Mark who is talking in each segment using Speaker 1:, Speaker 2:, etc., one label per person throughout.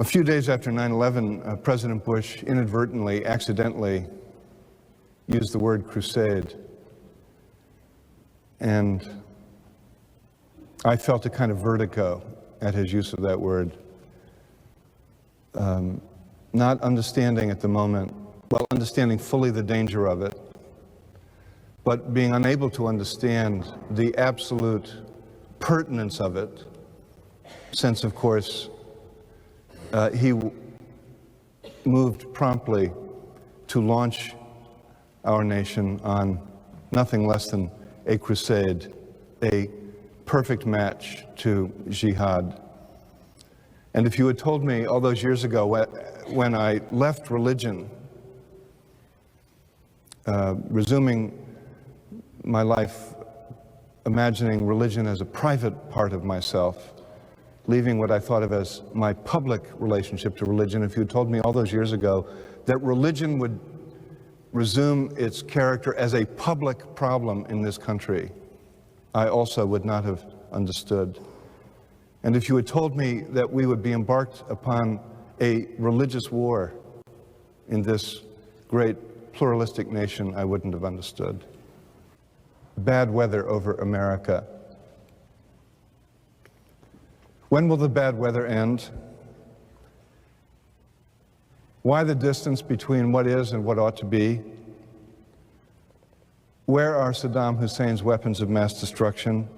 Speaker 1: A few days after 9/11, President Bush inadvertently, accidentally used the word crusade. And I felt a kind of vertigo at his use of that word. Not understanding at the moment, well, understanding fully the danger of it, but being unable to understand the absolute pertinence of it, since, of course, he moved promptly to launch our nation on nothing less than a crusade, a perfect match to jihad. And if you had told me all those years ago when I left religion, resuming my life, imagining religion as a private part of myself, leaving what I thought of as my public relationship to religion, if you had told me all those years ago that religion would resume its character as a public problem in this country, I also would not have understood. And if you had told me that we would be embarked upon a religious war in this great pluralistic nation, I wouldn't have understood. Bad weather over America. When will the bad weather end? Why the distance between what is and what ought to be? Where are Saddam Hussein's weapons of mass destruction?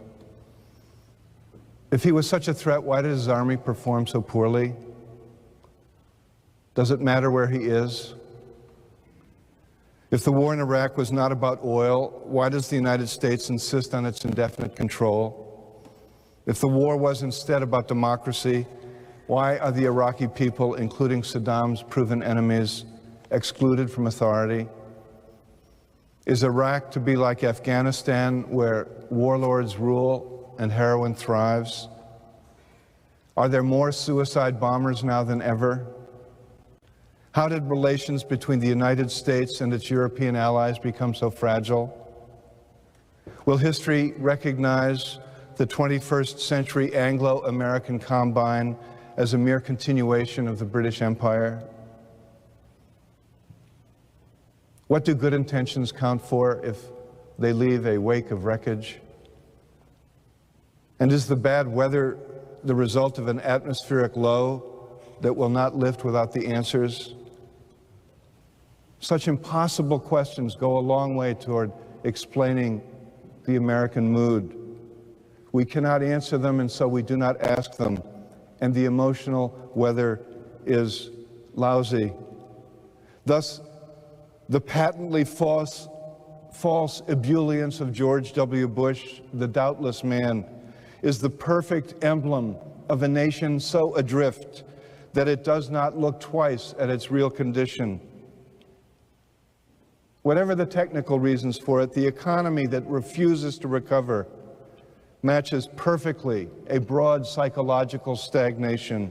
Speaker 1: If he was such a threat, why did his army perform so poorly? Does it matter where he is? If the war in Iraq was not about oil, why does the United States insist on its indefinite control? If the war was instead about democracy, why are the Iraqi people, including Saddam's proven enemies, excluded from authority? Is Iraq to be like Afghanistan, where warlords rule and heroin thrives? Are there more suicide bombers now than ever? How did relations between the United States and its European allies become so fragile? Will history recognize the 21st century Anglo-American combine as a mere continuation of the British Empire? What do good intentions count for if they leave a wake of wreckage? And is the bad weather the result of an atmospheric low that will not lift without the answers? Such impossible questions go a long way toward explaining the American mood. We cannot answer them, and so we do not ask them. And the emotional weather is lousy. Thus, the patently false ebullience of George W. Bush, the doubtless man, is the perfect emblem of a nation so adrift that it does not look twice at its real condition. Whatever the technical reasons for it, the economy that refuses to recover matches perfectly a broad psychological stagnation.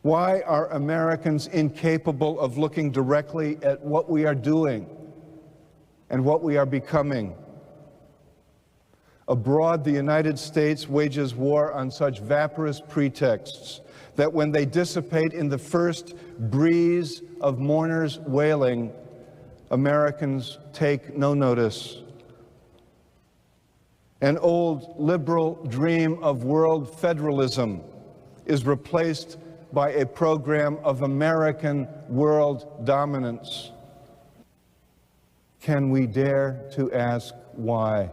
Speaker 1: Why are Americans incapable of looking directly at what we are doing and what we are becoming? Abroad, the United States wages war on such vaporous pretexts that when they dissipate in the first breeze of mourners wailing, Americans take no notice. An old liberal dream of world federalism is replaced by a program of American world dominance. Can we dare to ask why?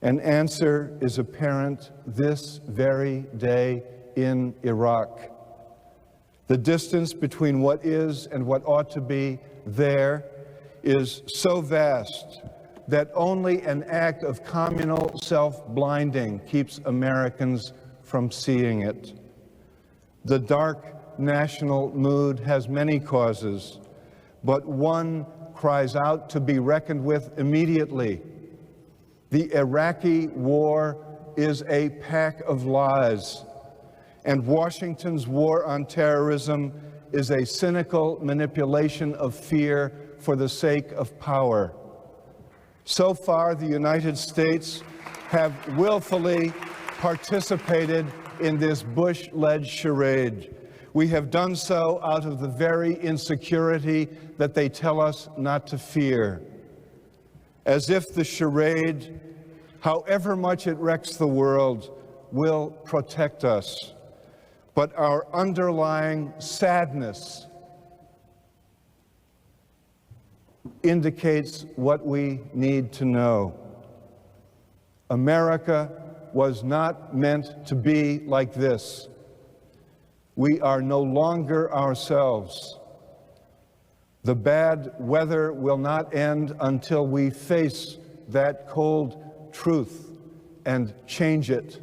Speaker 1: An answer is apparent this very day in Iraq. The distance between what is and what ought to be there is so vast that only an act of communal self-blinding keeps Americans from seeing it. The dark national mood has many causes, but one cries out to be reckoned with immediately. The Iraqi war is a pack of lies, and Washington's war on terrorism is a cynical manipulation of fear for the sake of power. So far, the United States have willfully participated in this Bush-led charade. We have done so out of the very insecurity that they tell us not to fear. As if the charade, however much it wrecks the world, will protect us. But our underlying sadness indicates what we need to know. America was not meant to be like this. We are no longer ourselves. The bad weather will not end until we face that cold truth and change it.